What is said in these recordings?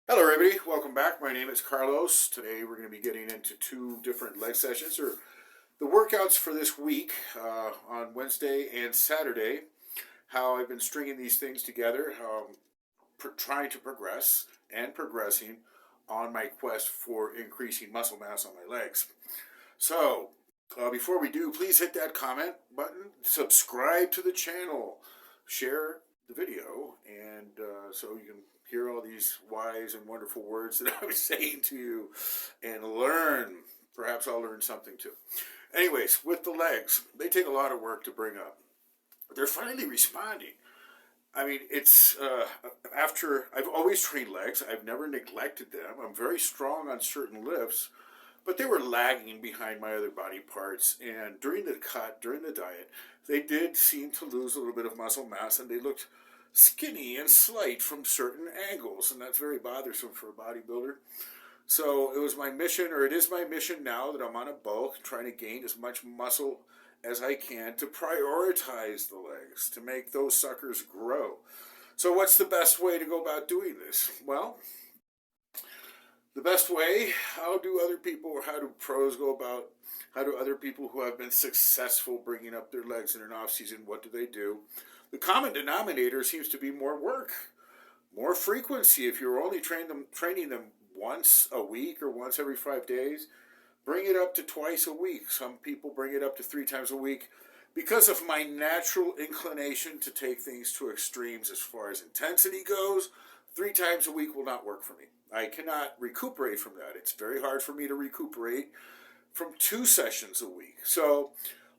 Hello everybody, welcome back. My name is Carlos. Today we're going to be getting into two different leg sessions, or the workouts for this week on Wednesday and Saturday. How I've been stringing these things together, trying to progress and progressing on my quest for increasing muscle mass on my legs. So, before we do, please hit that comment button, subscribe to the channel, share the video, and so you can hear all these wise and wonderful words that I was saying to you and learn. Perhaps I'll learn something too. Anyways, with the legs, they take a lot of work to bring up. They're finally responding. I mean, it's after I've always trained legs. I've never neglected them. I'm very strong on certain lifts, but they were lagging behind my other body parts. And during the cut, during the diet, they did seem to lose a little bit of muscle mass, and they looked skinny and slight from certain angles, and that's very bothersome for a bodybuilder. So it was my mission, or it is my mission now that I'm on a bulk, trying to gain as much muscle as I can to prioritize the legs, to make those suckers grow. So what's the best way to go about doing this? Well, the best way, how do other people, or how do pros go about, how do other people who have been successful bringing up their legs in an off season, what do they do? The common denominator seems to be more work, more frequency. If you're only training them once a week or once every 5 days, bring it up to twice a week. Some people bring it up to 3 times a week. Because of my natural inclination to take things to extremes as far as intensity goes, 3 times a week will not work for me. I cannot recuperate from that. It's very hard for me to recuperate from 2 sessions a week. So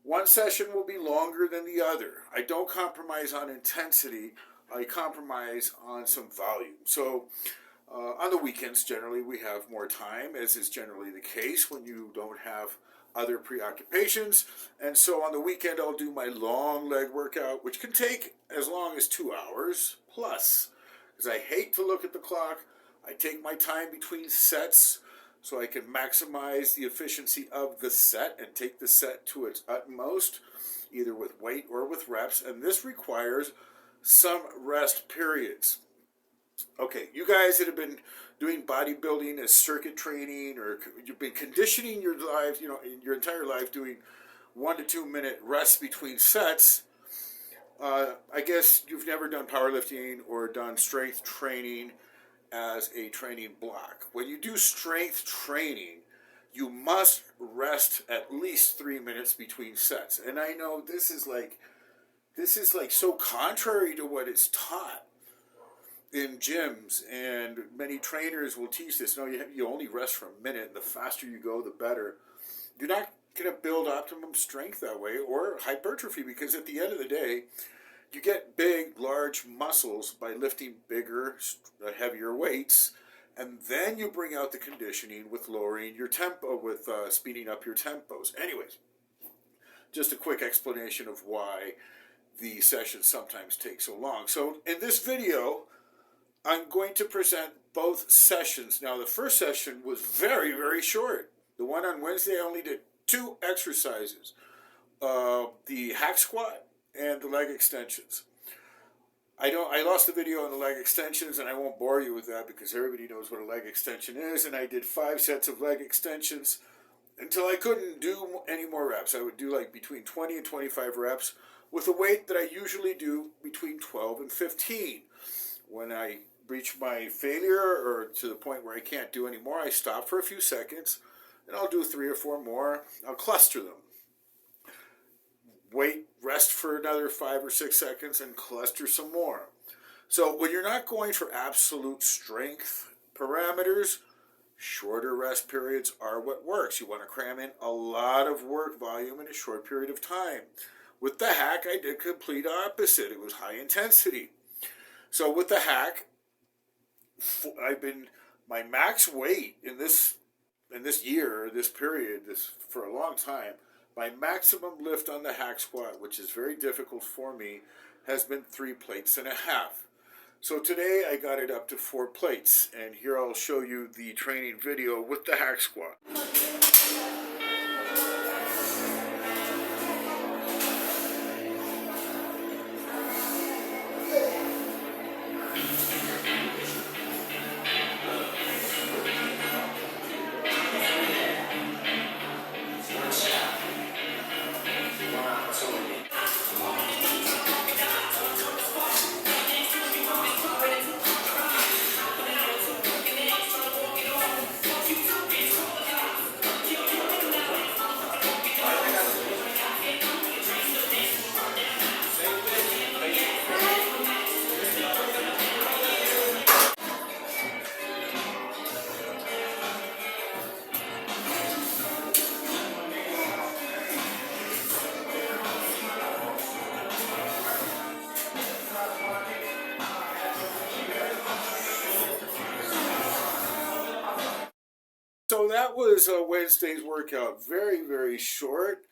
one session will be longer than the other. I don't compromise on intensity. I compromise on some volume. So on the weekends, generally, we have more time, as is generally the case when you don't have other preoccupations. And so on the weekend, I'll do my long leg workout, which can take as long as 2 hours plus. Because I hate to look at the clock. I take my time between sets so I can maximize the efficiency of the set and take the set to its utmost, either with weight or with reps. And this requires some rest periods. Okay, you guys that have been doing bodybuilding as circuit training, or you've been conditioning your life, your entire life, doing 1 to 2 minute rests between sets, I guess you've never done powerlifting or done strength training as a training block. When you do strength training, you must rest at least 3 minutes between sets. And I know this is like so contrary to what is taught in gyms, and many trainers will teach this. No, you only rest for a minute, and the faster you go, the better. You're not going to build optimum strength that way, or hypertrophy, because at the end of the day, you get big, large muscles by lifting bigger, heavier weights, and then you bring out the conditioning with lowering your tempo, with speeding up your tempos. Anyways, just a quick explanation of why the sessions sometimes take so long. So in this video, I'm going to present both sessions. Now, the first session was very, very short. The one on Wednesday, I only did 2 exercises. The hack squat and the leg extensions. I lost the video on the leg extensions, and I won't bore you with that because everybody knows what a leg extension is. And I did 5 sets of leg extensions until I couldn't do any more reps. I would do like between 20 and 25 reps with a weight that I usually do between 12 and 15. When I reach my failure, or to the point where I can't do any more, I stop for a few seconds, and I'll do 3 or 4 more. I'll cluster them. Wait, rest for another 5 or 6 seconds, and cluster some more. So when you're not going for absolute strength parameters, shorter rest periods are what works. You want to cram in a lot of work volume in a short period of time. With the hack, I did complete opposite. It was high intensity. So with the hack, my max weight in this year, this period, for a long time, my maximum lift on the hack squat, which is very difficult for me, has been 3.5 plates. So today I got it up to 4 plates, and here I'll show you the training video with the hack squat. So that was Wednesday's workout. Very, very short,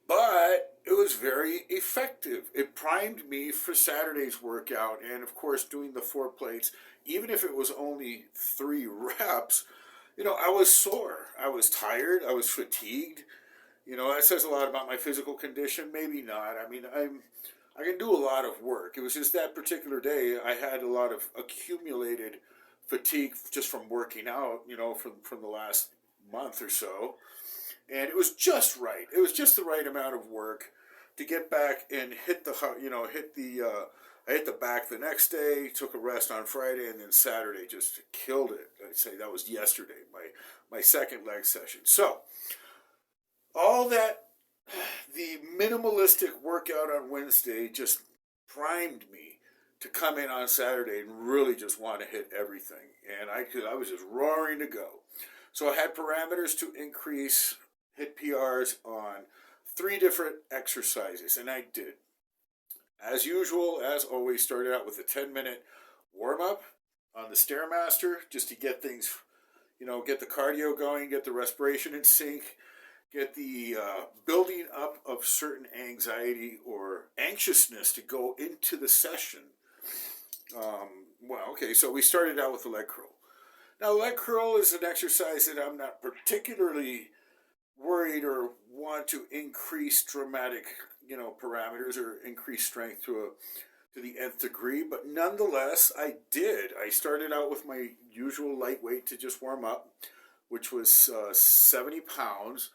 but it was very effective. It primed me for Saturday's workout, and of course, doing the 4 plates, even if it was only 3 reps, I was sore. I was tired. I was fatigued. That says a lot about my physical condition. Maybe not. I mean, I can do a lot of work. It was just that particular day I had a lot of accumulated fatigue just from working out, from the last month or so. And it was just right. It was just the right amount of work to get back and hit the, I hit the back the next day, took a rest on Friday, and then Saturday just killed it. I'd say that was yesterday, my second leg session. So, all that, the minimalistic workout on Wednesday just primed me to come in on Saturday and really just want to hit everything. And I was just roaring to go. So I had parameters to increase, hit PRs on 3 different exercises, and I did. As usual, as always, started out with a 10-minute warm-up on the Stairmaster just to get things, get the cardio going, get the respiration in sync, get the building up of certain anxiety or anxiousness to go into the session. So we started out with the leg curl. Now, leg curl is an exercise that I'm not particularly worried or want to increase dramatic, parameters or increase strength to the nth degree, but nonetheless, I did. I started out with my usual lightweight to just warm up, which was 70 pounds.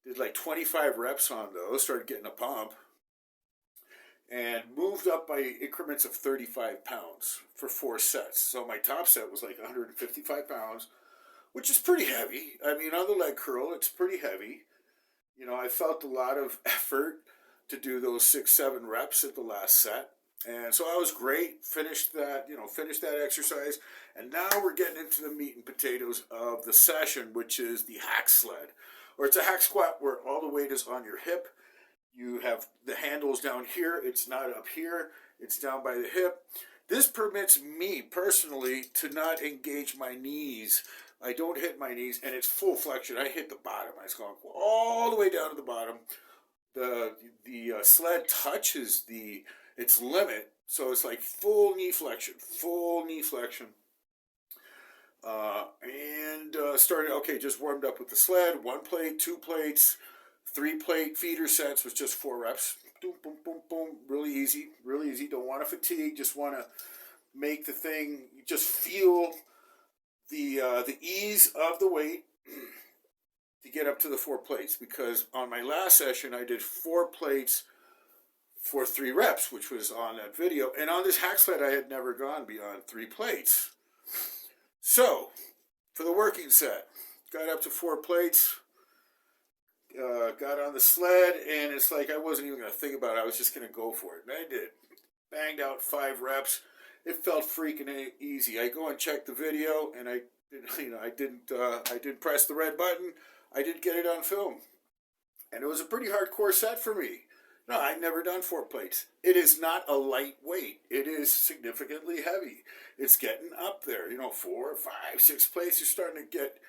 Did like 25 reps on those, started getting a pump, and moved up by increments of 35 pounds for 4 sets. So my top set was like 155 pounds, which is pretty heavy. I mean, on the leg curl, it's pretty heavy. I felt a lot of effort to do those 6, 7 reps at the last set. And so I was great, finished that exercise. And now we're getting into the meat and potatoes of the session, which is the hack sled. Or it's a hack squat where all the weight is on your hip. You have the handles down here. It's not up here. It's down by the hip. This permits me personally to not engage my knees. I don't hit my knees, and it's full flexion. I hit the bottom. I just go all the way down to the bottom. The sled touches its limit, so it's like full knee flexion. Just warmed up with the sled, 1 plate, 2 plates, 3 plate feeder sets with just 4 reps. Boom, boom, boom, boom. Really easy. Don't want to fatigue. Just want to make the thing, just feel the ease of the weight to get up to the 4 plates. Because on my last session, I did 4 plates for 3 reps, which was on that video. And on this hack sled, I had never gone beyond 3 plates. So, for the working set, got up to 4 plates, got on the sled, and it's like I wasn't even going to think about it. I was just going to go for it. And I did. Banged out 5 reps. It felt freaking easy. I go and check the video, and I didn't press the red button. I did get it on film. And it was a pretty hardcore set for me. No, I've never done 4 plates. It is not a light weight. It is significantly heavy. It's getting up there. 4, 5, 6 plates. You're starting to get,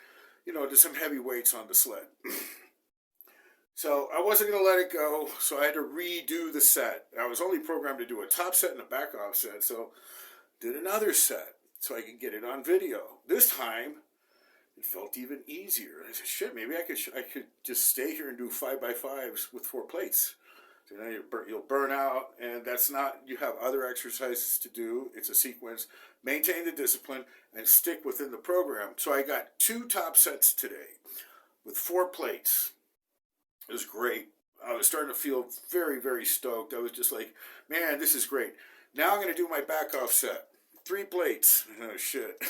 to some heavy weights on the sled. So I wasn't going to let it go, so I had to redo the set. I was only programmed to do a top set and a back off set, so did another set so I could get it on video. This time, it felt even easier. I said, shit, maybe I could just stay here and do 5x5s with 4 plates. So you'll burn out, and that's not, you have other exercises to do. It's a sequence. Maintain the discipline and stick within the program. So I got 2 top sets today with 4 plates. It was great. I was starting to feel very, very stoked. I was just like, man, this is great. Now I'm going to do my back off set. 3 plates. Oh, shit.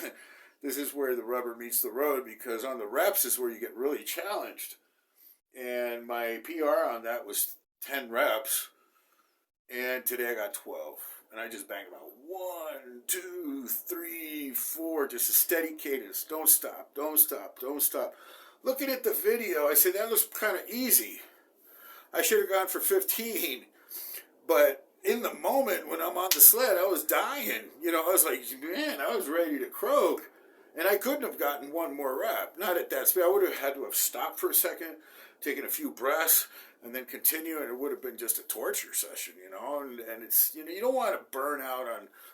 This is where the rubber meets the road, because on the reps is where you get really challenged. And my PR on that was 10 reps. And today I got 12. And I just banged about 1, 2, 3, 4. Just a steady cadence. Don't stop. Looking at the video, I said, that looks kind of easy. I should have gone for 15. But in the moment when I'm on the sled, I was dying. I was like, man, I was ready to croak. And I couldn't have gotten one more rep. Not at that speed. I would have had to have stopped for a second, taken a few breaths, and then continue, and it would have been just a torture session, and it's, you don't want to burn out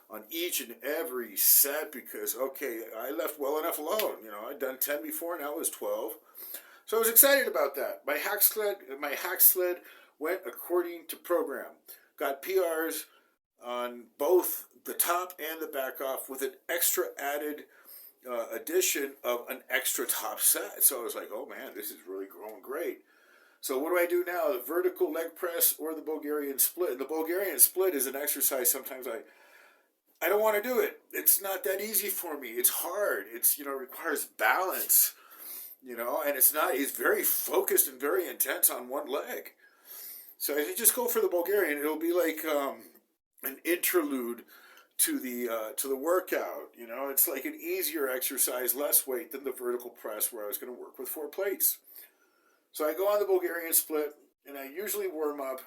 on each and every set because, okay, I left well enough alone. I'd done 10 before, now it was 12. So I was excited about that. My hack sled went according to program. Got PRs on both the top and the back off with an extra added addition of an extra top set. So I was like, oh man, this is really growing great. So what do I do now? The vertical leg press or the Bulgarian split? The Bulgarian split is an exercise sometimes I don't want to do it. It's not that easy for me. It's hard. It requires balance, and it's very focused and very intense on one leg. So if you just go for the Bulgarian, it'll be like an interlude to the workout. It's like an easier exercise, less weight than the vertical press where I was going to work with 4 plates. So I go on the Bulgarian split, and I usually warm up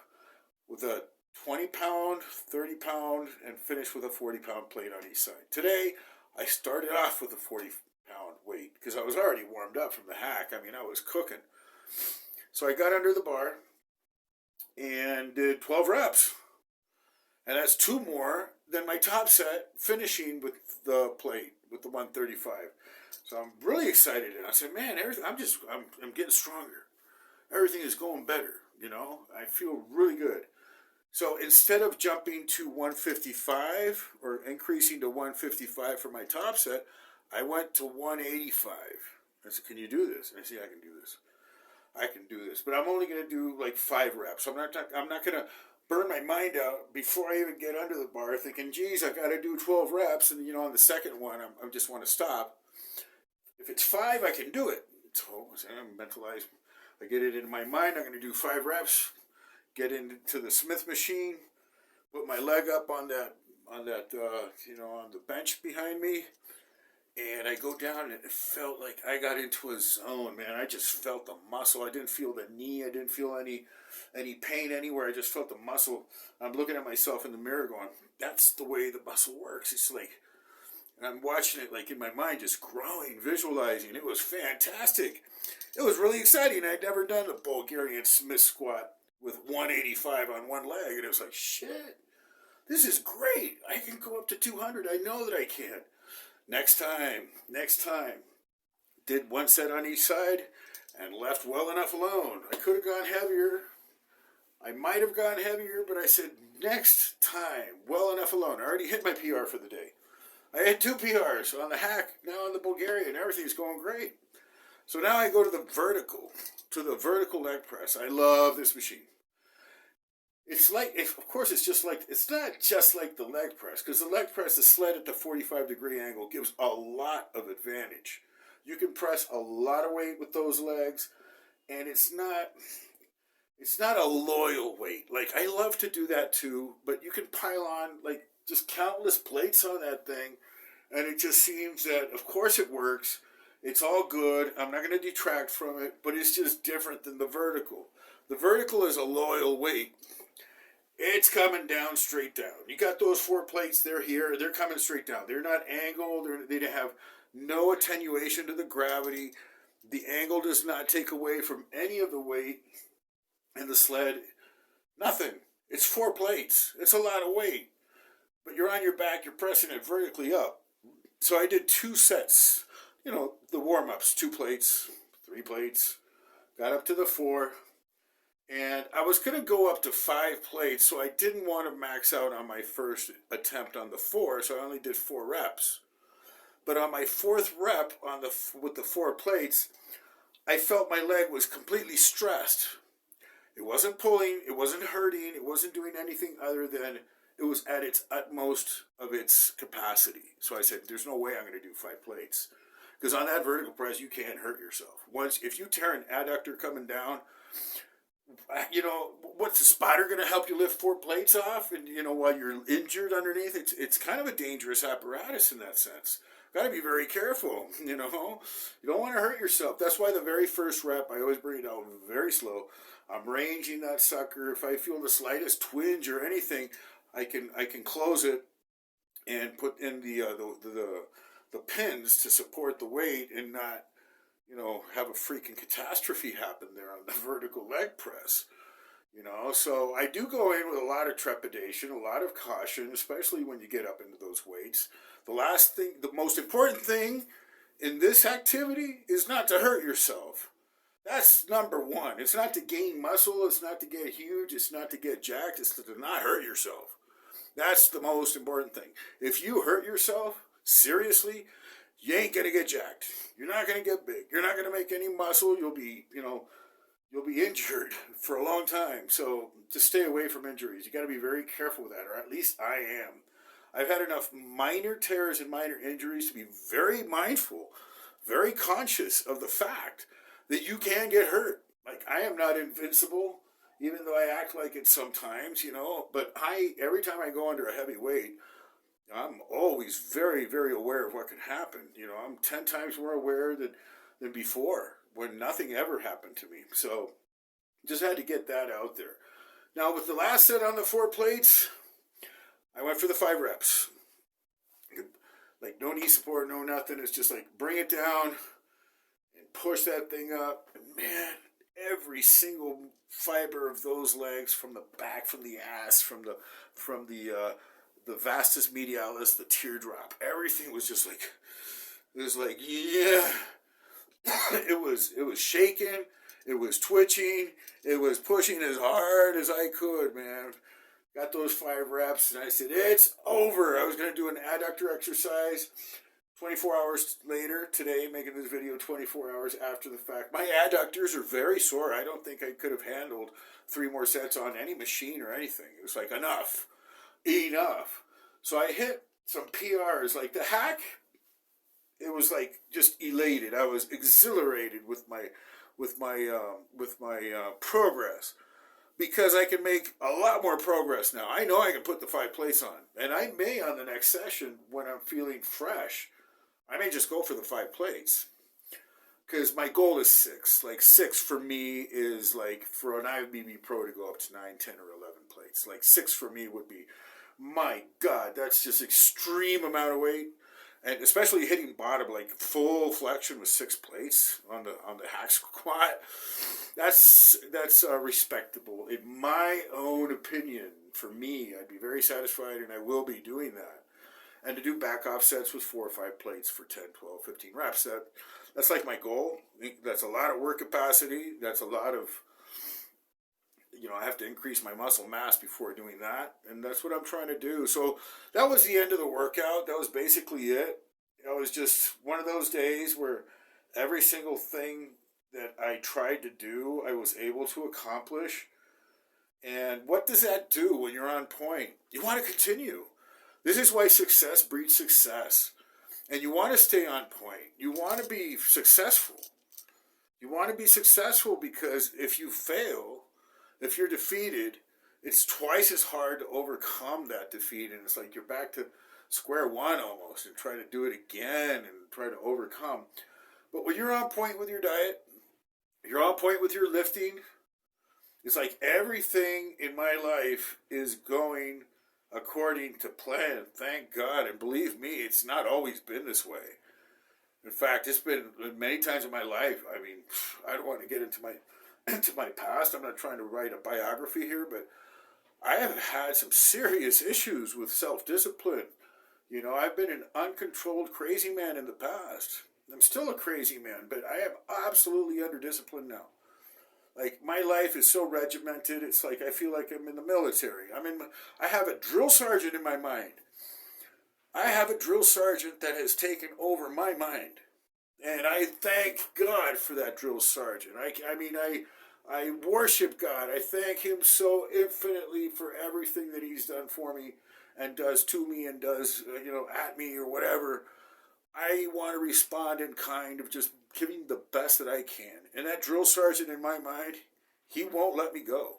with a 20-pound, 30-pound, and finish with a 40-pound plate on each side. Today, I started off with a 40-pound weight because I was already warmed up from the hack. I mean, I was cooking. So I got under the bar and did 12 reps. And that's 2 more than my top set, finishing with the plate, with the 135. So I'm really excited. And I said, man, I'm getting stronger. Everything is going better, I feel really good. So instead of jumping to 155 or increasing to 155 for my top set, I went to 185. I said, can you do this? And I said, I can do this. I can do this. But I'm only going to do like 5 reps. I'm not going to burn my mind out before I even get under the bar thinking, geez, I got to do 12 reps. And, on the second one, I just want to stop. If it's 5, I can do it. So I mentalize. I get it in my mind. I'm going to do 5 reps. Get into the Smith machine. Put my leg up on that on the bench behind me. And I go down, and it felt like I got into a zone, man. I just felt the muscle. I didn't feel the knee. I didn't feel any pain anywhere. I just felt the muscle. I'm looking at myself in the mirror going, that's the way the muscle works. It's like, and I'm watching it like in my mind, just growing, visualizing. It was fantastic. It was really exciting. I'd never done a Bulgarian Smith squat with 185 on one leg. And it was like, shit, this is great. I can go up to 200. I know that I can. Next time. Did 1 set on each side and left well enough alone. I could have gone heavier. I might have gone heavier, but I said, next time, well enough alone. I already hit my PR for the day. I had 2 PRs on the hack, now on the Bulgarian. Everything's going great. So now I go to the vertical leg press. I love this machine. It's like, of course, it's not just like the leg press, because the leg press, the sled at the 45-degree angle gives a lot of advantage. You can press a lot of weight with those legs, and it's not a loyal weight. Like, I love to do that too, but you can pile on like just countless plates on that thing, and it just seems that, of course, it works. It's all good. I'm not going to detract from it, but it's just different than the vertical. The vertical is a loyal weight. It's coming down, straight down. You got those 4 plates, they're here, they're coming straight down. They're not angled, they have no attenuation to the gravity. The angle does not take away from any of the weight. And the sled, nothing. It's 4 plates. It's a lot of weight. But you're on your back, you're pressing it vertically up. So I did 2 sets. The warm-ups, 2 plates, 3 plates. Got up to the 4. And I was going to go up to 5 plates, so I didn't want to max out on my first attempt on the 4, so I only did 4 reps. But on my 4th rep with the 4 plates, I felt my leg was completely stressed. It wasn't pulling, it wasn't hurting, it wasn't doing anything other than it was at its utmost of its capacity. So I said, there's no way I'm going to do 5 plates. Because on that vertical press, you can't hurt yourself. If you tear an adductor coming down, what's the spotter going to help you lift 4 plates off? And, while you're injured underneath, it's kind of a dangerous apparatus in that sense. Got to be very careful, You don't want to hurt yourself. That's why the very first rep, I always bring it out very slow. I'm ranging that sucker. If I feel the slightest twinge or anything, I can close it and put in the the pins to support the weight and not, have a freaking catastrophe happen there on the vertical leg press. So I do go in with a lot of trepidation, a lot of caution, especially when you get up into those weights. The most important thing in this activity is not to hurt yourself. That's number one. It's not to gain muscle. It's not to get huge. It's not to get jacked. It's to not hurt yourself. That's the most important thing. If you hurt yourself, seriously, you ain't going to get jacked. You're not going to get big. You're not going to make any muscle. You'll be injured for a long time. So just stay away from injuries. You got to be very careful with that, or at least I am. I've had enough minor tears and minor injuries to be very mindful, very conscious of the fact that you can get hurt. Like, I am not invincible, even though I act like it sometimes, but every time I go under a heavy weight, I'm always very, very aware of what can happen. I'm 10 times more aware than before, when nothing ever happened to me. So just had to get that out there. Now, with the last set on the 4 plates, I went for the 5 reps. Like, no knee support, no nothing. It's just like, bring it down and push that thing up. And man, every single fiber of those legs, from the back, from the ass, from the vastus medialis, the teardrop, everything was just like, it was like, yeah. It was shaking, it was twitching, it was pushing as hard as I could, man. Got those 5 reps, and I said, it's over. I was going to do an adductor exercise 24 hours later today, making this video 24 hours after the fact. My adductors are very sore. I don't think I could have handled 3 more sets on any machine or anything. It was like, enough. So I hit some PRs, like the hack. It was like just elated. I was exhilarated with my progress, because I can make a lot more progress now. I know I can put the 5 plates on, and I may, on the next session, when I'm feeling fresh, I may just go for the 5 plates, because my goal is 6. Like, 6 for me is like for an IFBB pro to go up to 9, 10, or 11 plates. Like, 6 for me would be, my God, that's just extreme amount of weight. And especially hitting bottom, like full flexion with 6 plates on the hack squat, that's respectable. In my own opinion, for me, I'd be very satisfied, and I will be doing that. And to do back off sets with 4 or 5 plates for 10, 12, 15 reps, that's like my goal. That's a lot of work capacity. That's a lot of, I have to increase my muscle mass before doing that, and that's what I'm trying to do. So that was the end of the workout. That was basically it. It was just one of those days where every single thing that I tried to do, I was able to accomplish. And what does that do when you're on point? You want to continue. This is why success breeds success. And you want to stay on point. You want to be successful. You want to be successful, because if you fail, if you're defeated, it's twice as hard to overcome that defeat, and it's like you're back to square one almost, and try to do it again and try to overcome. But when you're on point with your diet, you're on point with your lifting, it's like everything in my life is going according to plan, thank God. And believe me, it's not always been this way. In fact, it's been many times in my life. I mean, I don't want to get into my past. I'm not trying to write a biography here, but I have had some serious issues with self-discipline. I've been an uncontrolled crazy man in the past. I'm still a crazy man, but I am absolutely under discipline now. Like, my life is so regimented, it's like I feel like I'm in the military. I have a drill sergeant in my mind. I have a drill sergeant that has taken over my mind. And I thank God for that drill sergeant. I worship God. I thank him so infinitely for everything that he's done for me and does to me and does, at me or whatever. I want to respond in kind of just giving the best that I can. And that drill sergeant in my mind, he won't let me go.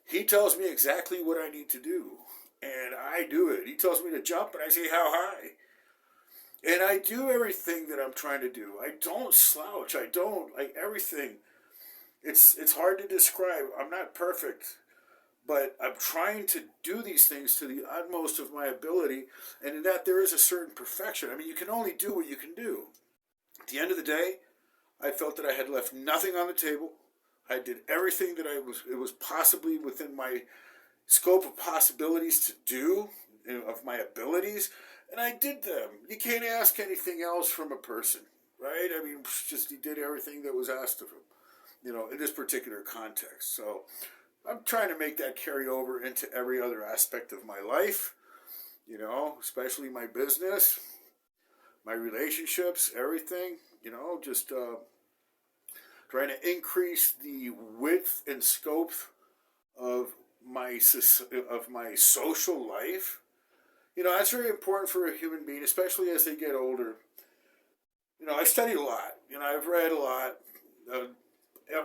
He tells me exactly what I need to do, and I do it. He tells me to jump, and I say, how high? And I do everything that I'm trying to do. I don't slouch. I don't, everything. It's hard to describe. I'm not perfect, But I'm trying to do these things to the utmost of my ability, and in that there is a certain perfection. I mean, you can only do what you can do. At the end of the day, I felt that I had left nothing on the table. I did everything that it was possibly within my scope of possibilities to do, of my abilities, and I did them. You can't ask anything else from a person, right? I mean, just he did everything that was asked of him, in this particular context. So I'm trying to make that carry over into every other aspect of my life, especially my business, my relationships, everything, just trying to increase the width and scope of my social life. That's very important for a human being, especially as they get older. I've studied a lot. I've read a lot.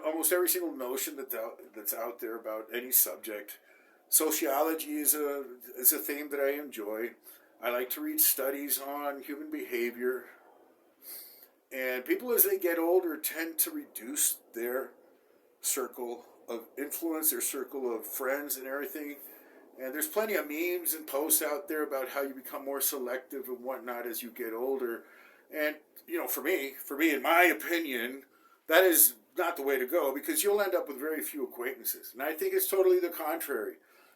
Almost every single notion that's out there about any subject. Sociology is a theme that I enjoy. I like to read studies on human behavior. And people, as they get older, tend to reduce their circle of influence, their circle of friends and everything. And there's plenty of memes and posts out there about how you become more selective and whatnot as you get older. And, for me, in my opinion, that is not the way to go, because you'll end up with very few acquaintances. And I think it's totally the contrary.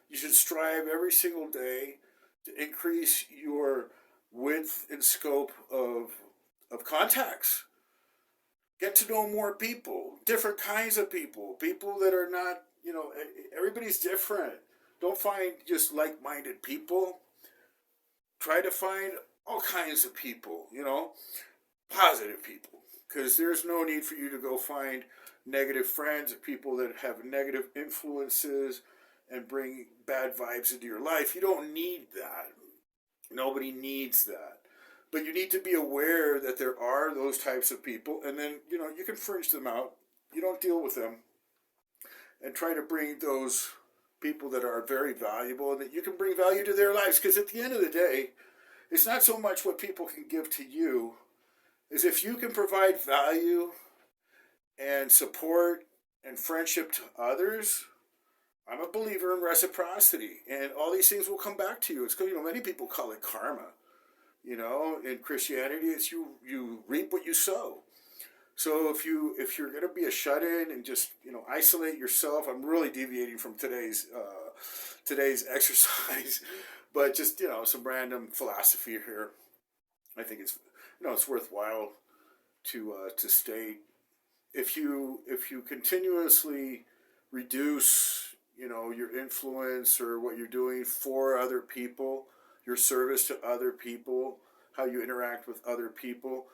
You should strive every single day to increase your width and scope of contacts. Get to know more people, different kinds of people that are not, everybody's different. Don't find just like-minded people. Try to find all kinds of people, positive people. Because there's no need for you to go find negative friends or people that have negative influences and bring bad vibes into your life. You don't need that. Nobody needs that. But you need to be aware that there are those types of people, and then, you can fringe them out. You don't deal with them. And try to bring those people that are very valuable and that you can bring value to their lives. Because at the end of the day, it's not so much what people can give to you, is if you can provide value and support and friendship to others. I'm a believer in reciprocity, and all these things will come back to you. It's many people call it karma. In Christianity, it's you reap what you sow. So if you're going to be a shut-in and just isolate yourself, I'm really deviating from today's exercise, but just some random philosophy here. I think it's it's worthwhile to state, if you continuously reduce your influence or what you're doing for other people, your service to other people, how you interact with other people,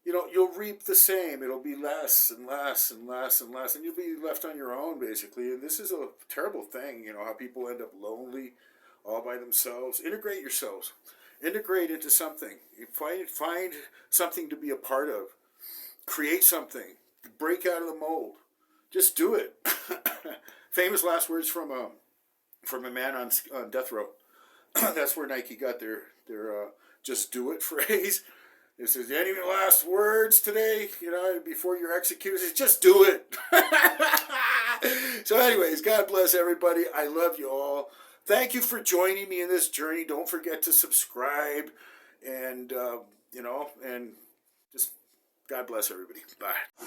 you'll reap the same. It'll be less and less and less and less, and you'll be left on your own, basically. And this is a terrible thing, how people end up lonely, all by themselves. Integrate yourselves. Integrate into something. Find something to be a part of. Create something. Break out of the mold. Just do it. Famous last words from a man on death row. That's where Nike got their "just do it" phrase. It says, "Any last words today? Before you're executed, just do it." So, anyways, God bless everybody. I love you all. Thank you for joining me in this journey. Don't forget to subscribe, and and just God bless everybody. Bye.